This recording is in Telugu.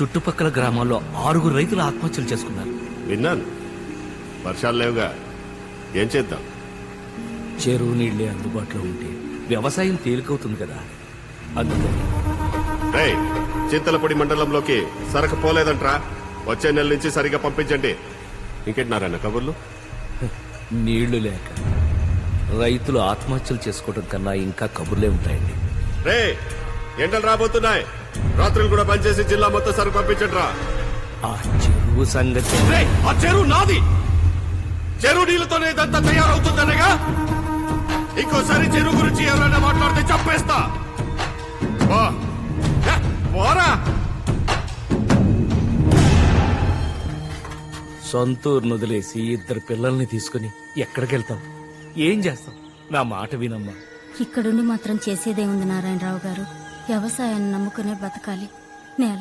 చుట్టుపక్కల గ్రామాల్లో 6 రైతులు ఆత్మహత్యలు చేసుకున్నారు. విన్నాను. వర్షాలు లేవుగా, ఏం చేద్దాం? చెరువు నీళ్లే అందుబాటులో ఉంటే వ్యవసాయం తేలికవుతుంది కదా. అందుకని రేయ్, చింతలపూడి మండలంలోకి సరకు పోలేదంట్రా. వచ్చే నెల నుంచి సరిగా పంపించండి. ఇంకేంటి నారాయణ కబుర్లు? నీళ్లు లేక రైతులు ఆత్మహత్యలు చేసుకోవడం కన్నా ఇంకా కబుర్లే ఉంటాయండి. రే, ఎండలు రాబోతున్నాయి. రాత్రులు కూడా పనిచేసి జిల్లా మొత్తం సరుకు పంపించండిరా. ఆ చెరువు సంగతి ఆ చెరువు నాది. చెరువు నీళ్లతోనే ఇదంతా తయారవుతుందనగా. ఇంకోసారి చెరువు గురించి ఎవరైనా మాట్లాడితే చంపేస్తా. పోరా. సొంతూరును వదిలేసి 2 పిల్లల్ని తీసుకుని ఎక్కడికి వెళ్తాం? ఏం చేస్తాం? నా మాట వినమ్మా. ఇక్కడుండి మాత్రం చేసేదేముంది నారాయణరావు గారు? వ్యవసాయాన్ని నమ్ముకునే బతకాలి. నేల